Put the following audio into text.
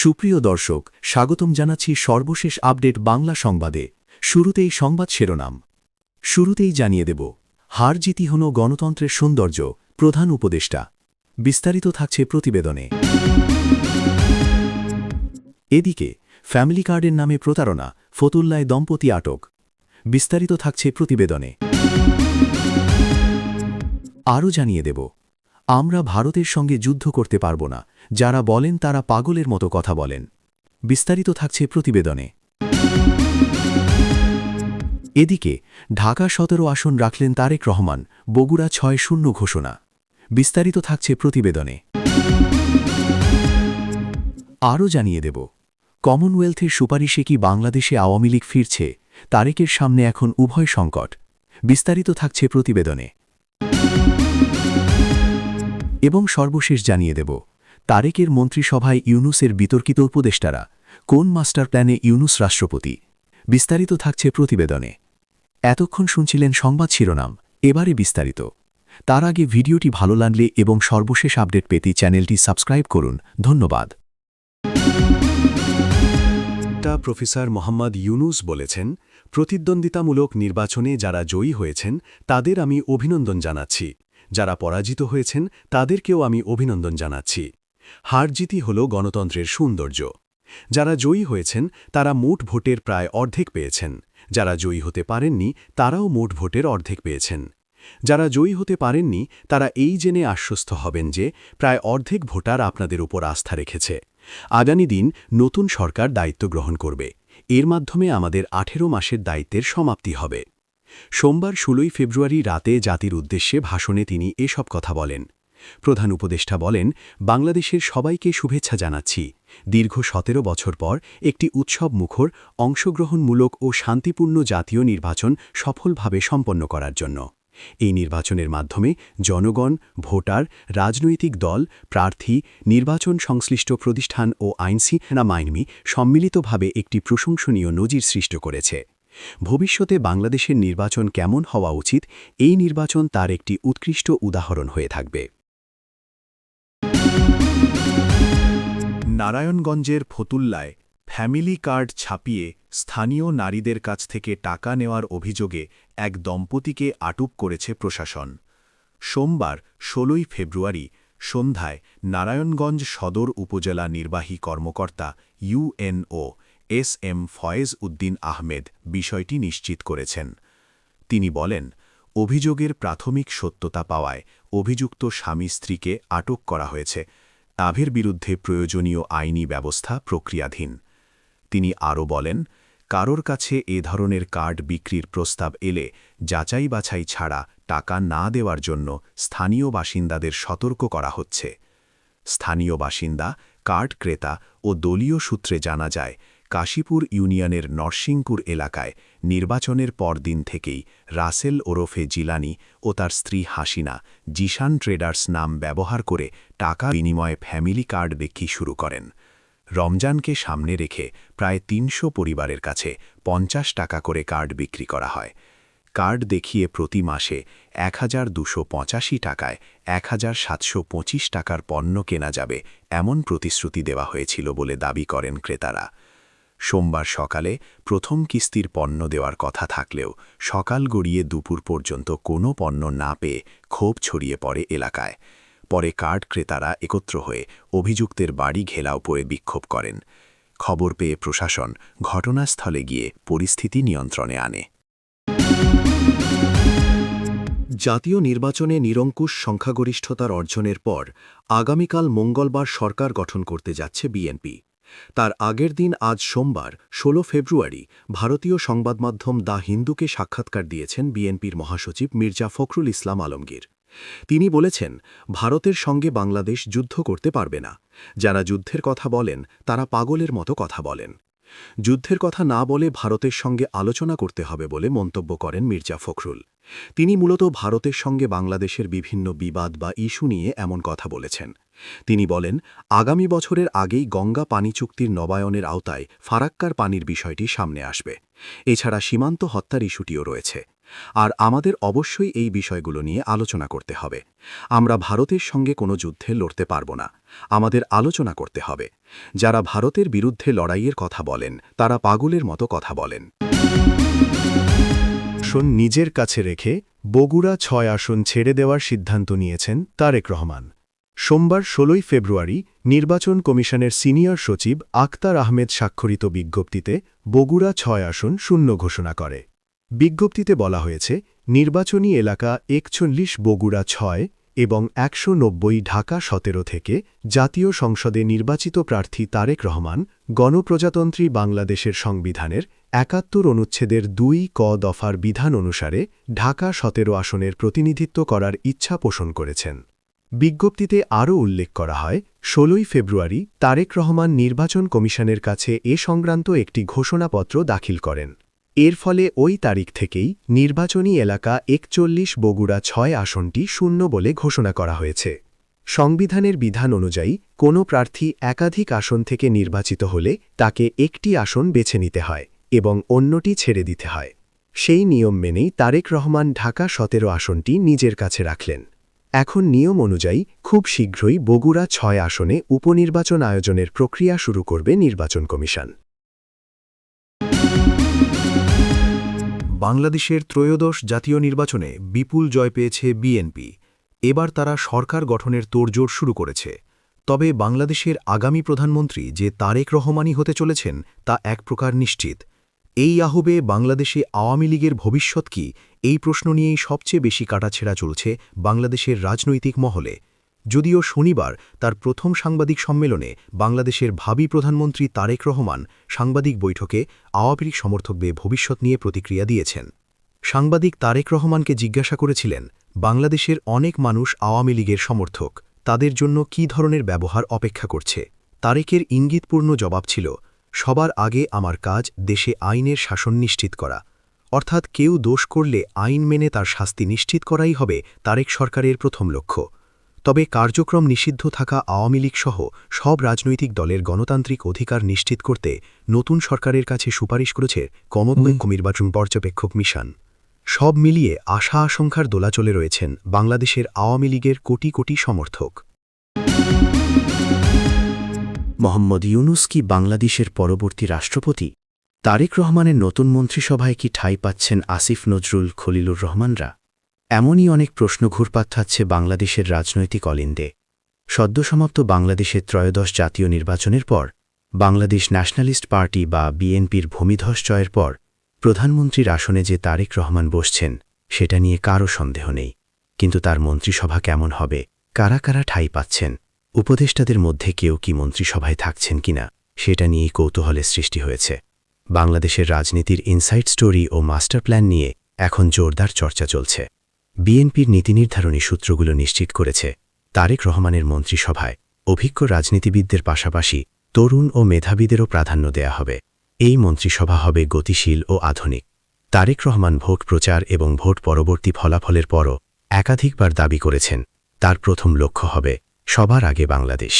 সুপ্রিয় দর্শক, স্বাগতম জানাচ্ছি সর্বশেষ আপডেট বাংলা সংবাদে। শুরুতেই সংবাদ শিরোনাম। শুরুতেই জানিয়ে দেব, হার জিতি হল গণতন্ত্রের সৌন্দর্য, প্রধান উপদেষ্টা। বিস্তারিত থাকছে প্রতিবেদনে। এদিকে ফ্যামিলি কার্ডের নামে প্রতারণা, ফতুল্লায় দম্পতি আটক। বিস্তারিত থাকছে প্রতিবেদনে। আরও জানিয়ে দেব, আমরা ভারতের সঙ্গে যুদ্ধ করতে পারব না, যারা বলেন তারা পাগলের মতো কথা বলেন। বিস্তারিত থাকছে প্রতিবেদনে। এদিকে ঢাকা ১৭ আসন রাখলেন তারেক রহমান, বগুড়া ৬-০ ঘোষণা। বিস্তারিত থাকছে প্রতিবেদনে। আরও জানিয়ে দেব, কমনওয়েলথের সুপারিশে কি বাংলাদেশে আওয়ামী লীগ ফিরছে? তারেকের সামনে এখন উভয় সংকট। বিস্তারিত থাকছে প্রতিবেদনে। এবং সর্বশেষ জানিয়ে দেব, তারেকের মন্ত্রিসভায় ইউনূসের বিতর্কিত উপদেষ্টারা, কোন মাস্টার প্ল্যানে ইউনূস রাষ্ট্রপতি? বিস্তারিত থাকছে প্রতিবেদনে। এতক্ষণ শুনছিলেন সংবাদ শিরোনাম, এবারে বিস্তারিত। তার আগে ভিডিওটি ভালো লাগলে এবং সর্বশেষ আপডেট পেতে চ্যানেলটি সাবস্ক্রাইব করুন। ধন্যবাদ। প্রফেসর মোহাম্মদ ইউনূস বলেছেন, প্রতিদ্বন্দ্বিতামূলক নির্বাচনে যারা জয়ী হয়েছেন তাদের আমি অভিনন্দন জানাচ্ছি, যারা পরাজিত হয়েছেন তাদেরকেও আমি অভিনন্দন জানাচ্ছি। হার জিতি হল গণতন্ত্রের সৌন্দর্য। যারা জয়ী হয়েছেন তারা মোট ভোটের প্রায় অর্ধেক পেয়েছেন, যারা জয়ী হতে পারেননি তারাও মোট ভোটের অর্ধেক পেয়েছেন। যারা জয়ী হতে পারেননি তারা এই জেনে আশ্বস্ত হবেন যে প্রায় অর্ধেক ভোটার আপনাদের উপর আস্থা রেখেছে। আগামী দিন নতুন সরকার দায়িত্ব গ্রহণ করবে, এর মাধ্যমে আমাদের ১৮ মাসের দায়িত্বের সমাপ্তি হবে। সোমবার ১৬ ফেব্রুয়ারি রাতে জাতির উদ্দেশ্যে ভাষণে তিনি এসব কথা বলেন। প্রধান উপদেষ্টা বলেন, বাংলাদেশের সবাইকে শুভেচ্ছা জানাচ্ছি দীর্ঘ ১৭ বছর পর একটি উৎসবমুখর, অংশগ্রহণমূলক ও শান্তিপূর্ণ জাতীয় নির্বাচন সফলভাবে সম্পন্ন করার জন্য। এই নির্বাচনের মাধ্যমে জনগণ, ভোটার, রাজনৈতিক দল, প্রার্থী, নির্বাচন সংশ্লিষ্ট প্রতিষ্ঠান ও আইনশৃঙ্খলা সম্মিলিতভাবে একটি প্রশংসনীয় নজির সৃষ্টি করেছে। ভবিষ্যতে বাংলাদেশের নির্বাচন কেমন হওয়া উচিত, এই নির্বাচন তার একটি উৎকৃষ্ট উদাহরণ হয়ে থাকবে। নারায়ণগঞ্জের ফতুল্লায় ফ্যামিলি কার্ড ছাপিয়ে স্থানীয় নারীদের কাছ থেকে টাকা নেওয়ার অভিযোগে এক দম্পতিকে আটক করেছে প্রশাসন। সোমবার ১৬ ফেব্রুয়ারি সন্ধ্যায় নারায়ণগঞ্জ সদর উপজেলা নির্বাহী কর্মকর্তা ইউএনও এস.এম. ফয়েজ উদ্দিন আহমেদ বিষয়টি নিশ্চিত করেছেন। তিনি বলেন, অভিযোগের প্রাথমিক সত্যতা পাওয়ায় অভিযুক্ত স্বামী স্ত্রীকে আটক করা হয়েছে। তাদের বিরুদ্ধে প্রয়োজনীয় আইনি ব্যবস্থা প্রক্রিয়াধীন। তিনি আরও বলেন, কারোর কাছে এ ধরনের কার্ড বিক্রির প্রস্তাব এলে যাচাই বাছাই ছাড়া টাকা না দেওয়ার জন্য স্থানীয় বাসিন্দাদের সতর্ক করা হচ্ছে। স্থানীয় বাসিন্দা, কার্ড ক্রেতা ও দলীয় সূত্রে জানা যায়, কাশীপুর ইউনিয়নের নরসিংপুর এলাকায় নির্বাচনের পরদিন থেকেই রাসেল ওরফে জিলানি ও তার স্ত্রী হাসিনা জিশান ট্রেডার্স নাম ব্যবহার করে টাকা বিনিময়ে ফ্যামিলি কার্ড বিক্রি শুরু করেন। রমজানকে সামনে রেখে প্রায় ৩০০ পরিবারের কাছে ৫০ টাকা করে কার্ড বিক্রি করা হয়। কার্ড দেখিয়ে প্রতি মাসে ১,২৮৫ টাকায় ১,৭২৫ টাকার পণ্য কেনা যাবে, এমন প্রতিশ্রুতি দেওয়া হয়েছিল বলে দাবি করেন ক্রেতারা। সোমবার সকালে প্রথম কিস্তির পণ্য দেওয়ার কথা থাকলেও সকাল গড়িয়ে দুপুর পর্যন্ত কোনো পণ্য না পেয়ে ক্ষোভ ছড়িয়ে পড়ে এলাকায়। পরে কার্ড ক্রেতারা একত্র হয়ে অভিযুক্তের বাড়ি ঘেরাও করে বিক্ষোভ করেন। খবর পেয়ে প্রশাসন ঘটনাস্থলে গিয়ে পরিস্থিতি নিয়ন্ত্রণে আনে। জাতীয় নির্বাচনে নিরঙ্কুশ সংখ্যাগরিষ্ঠতার অর্জনের পর আগামীকাল মঙ্গলবার সরকার গঠন করতে যাচ্ছে বিএনপি। তার আগের দিন আজ সোমবার ১৬ ফেব্রুয়ারি ভারতীয় সংবাদমাধ্যম দ্য হিন্দুকে সাক্ষাৎকার দিয়েছেন বিএনপির মহাসচিব মির্জা ফখরুল ইসলাম আলমগীর। তিনি বলেছেন, ভারতের সঙ্গে বাংলাদেশ যুদ্ধ করতে পারবে না। যারা যুদ্ধের কথা বলেন তারা পাগলের মতো কথা বলেন। যুদ্ধের কথা না বলে ভারতের সঙ্গে আলোচনা করতে হবে বলে মন্তব্য করেন মির্জা ফখরুল। তিনি মূলত ভারতের সঙ্গে বাংলাদেশের বিভিন্ন বিবাদ বা ইস্যু নিয়ে এমন কথা বলেছেন। তিনি বলেন, আগামী বছরের আগেই গঙ্গা পানি চুক্তির নবায়নের আওতায় ফারাক্কার পানির বিষয়টি সামনে আসবে। এছাড়া সীমান্ত হত্যার ইস্যুটিও রয়েছে। আর আমাদের অবশ্যই এই বিষয়গুলো নিয়ে আলোচনা করতে হবে। আমরা ভারতের সঙ্গে কোনো যুদ্ধে লড়তে পারব না, আমাদের আলোচনা করতে হবে। যারা ভারতের বিরুদ্ধে লড়াইয়ের কথা বলেন তারা পাগলের মতো কথা বলেন। আসন নিজের কাছে রেখে বগুড়া ৬ আসন ছেড়ে দেওয়ার সিদ্ধান্ত নিয়েছেন তারেক রহমান। সোমবার ১৬ ফেব্রুয়ারি নির্বাচন কমিশনের সিনিয়র সচিব আখতার আহমেদ স্বাক্ষরিত বিজ্ঞপ্তিতে বগুড়া ৬ আসন শূন্য ঘোষণা করে। বিজ্ঞপ্তিতে বলা হয়েছে, নির্বাচনী এলাকা ৪১ বগুড়া ৬ এবং ১৯০ ঢাকা ১৭ থেকে জাতীয় সংসদে নির্বাচিত প্রার্থী তারেক রহমান গণপ্রজাতন্ত্রী বাংলাদেশের সংবিধানের ৭১ অনুচ্ছেদের ২ ক দফার বিধান অনুসারে ঢাকা ১৭ আসনের প্রতিনিধিত্ব করার ইচ্ছা পোষণ করেছেন। বিজ্ঞপ্তিতে আরও উল্লেখ করা হয়, ১৬ ফেব্রুয়ারি তারেক রহমান নির্বাচন কমিশনের কাছে এ সংক্রান্ত একটি ঘোষণাপত্র দাখিল করেন। এর ফলে ওই তারিখ থেকেই নির্বাচনী এলাকা ৪১ বগুড়া ৬ আসনটি শূন্য বলে ঘোষণা করা হয়েছে। সংবিধানের বিধান অনুযায়ী কোনো প্রার্থী একাধিক আসন থেকে নির্বাচিত হলে তাকে একটি আসন বেছে নিতে হয় এবং অন্যটি ছেড়ে দিতে হয়। সেই নিয়ম মেনেই তারেক রহমান ঢাকা ১৭ আসনটি নিজের কাছে রাখলেন। এখন নিয়ম অনুযায়ী খুব শীঘ্রই বগুড়া ৬ আসনে উপনির্বাচন আয়োজনের প্রক্রিয়া শুরু করবে নির্বাচন কমিশন। বাংলাদেশের ত্রয়োদশ জাতীয় নির্বাচনে বিপুল জয় পেয়েছে বিএনপি। এবার তারা সরকার গঠনের তোড়জোড় শুরু করেছে। তবে বাংলাদেশের আগামী প্রধানমন্ত্রী যে তারেক রহমানই হতে চলেছেন তা এক প্রকার নিশ্চিত। এই আহ্বে বাংলাদেশে আওয়ামী লীগের ভবিষ্যৎ কি, এই প্রশ্ন নিয়েই সবচেয়ে বেশি কাটাছেঁড়া চলছে বাংলাদেশের রাজনৈতিক মহলে। যদিও শনিবার তার প্রথম সাংবাদিক সম্মেলনে বাংলাদেশের ভাবী প্রধানমন্ত্রী তারেক রহমান সাংবাদিক বৈঠকে আওয়ামী লীগ সমর্থকদের ভবিষ্যৎ নিয়ে প্রতিক্রিয়া দিয়েছেন। সাংবাদিক তারেক রহমানকে জিজ্ঞাসা করেছিলেন, বাংলাদেশের অনেক মানুষ আওয়ামী লীগের সমর্থক, তাদের জন্য কী ধরনের ব্যবহার অপেক্ষা করছে। তারেকের ইঙ্গিতপূর্ণ জবাব ছিল, সবার আগে আমার কাজ দেশে আইনের শাসন নিশ্চিত করা। অর্থাৎ কেউ দোষ করলে আইন মেনে তার শাস্তি নিশ্চিত করাই হবে তারেক সরকারের প্রথম লক্ষ্য। তবে কার্যক্রম নিষিদ্ধ থাকা আওয়ামী লীগ সহ সব রাজনৈতিক দলের গণতান্ত্রিক অধিকার নিশ্চিত করতে নতুন সরকারের কাছে সুপারিশ করেছে কমনওয়েলথ নির্বাচন পর্যবেক্ষক মিশন। সব মিলিয়ে আশা আশঙ্কার দোলাচলে রয়েছেন বাংলাদেশের আওয়ামী লীগের কোটি কোটি সমর্থক। মোহাম্মদ ইউনুস কি বাংলাদেশের পরবর্তী রাষ্ট্রপতি? তারেক রহমানের নতুন মন্ত্রিসভায় কি ঠাঁই পাচ্ছেন আসিফ নজরুল, খলিলুর রহমানরা? এমনই অনেক প্রশ্ন ঘুরপাক খাচ্ছে বাংলাদেশের রাজনৈতিক অলিন্দে। সদ্যসমাপ্ত বাংলাদেশের ত্রয়োদশ জাতীয় নির্বাচনের পর বাংলাদেশ ন্যাশনালিস্ট পার্টি বা বিএনপির ভূমিধস জয়ের পর প্রধানমন্ত্রীর আসনে যে তারেক রহমান বসছেন সেটা নিয়ে কারও সন্দেহ নেই। কিন্তু তার মন্ত্রিসভা কেমন হবে, কারা কারা ঠাঁই পাচ্ছেন, উপদেষ্টাদের মধ্যে কেউ কি মন্ত্রিসভায় থাকছেন কিনা, সেটা নিয়েই কৌতূহলের সৃষ্টি হয়েছে। বাংলাদেশের রাজনীতির ইনসাইড স্টোরি ও মাস্টার প্ল্যান নিয়ে এখন জোরদার চর্চা চলছে। বিএনপির নীতিনির্ধারণী সূত্রগুলো নিশ্চিত করেছে, তারেক রহমানের মন্ত্রিসভায় অভিজ্ঞ রাজনীতিবিদদের পাশাপাশি তরুণ ও মেধাবীদেরও প্রাধান্য দেয়া হবে। এই মন্ত্রিসভা হবে গতিশীল ও আধুনিক। তারেক রহমান ভোট প্রচার এবং ভোট পরবর্তী ফলাফলের পরও একাধিকবার দাবি করেছেন, তার প্রথম লক্ষ্য হবে সবার আগে বাংলাদেশ।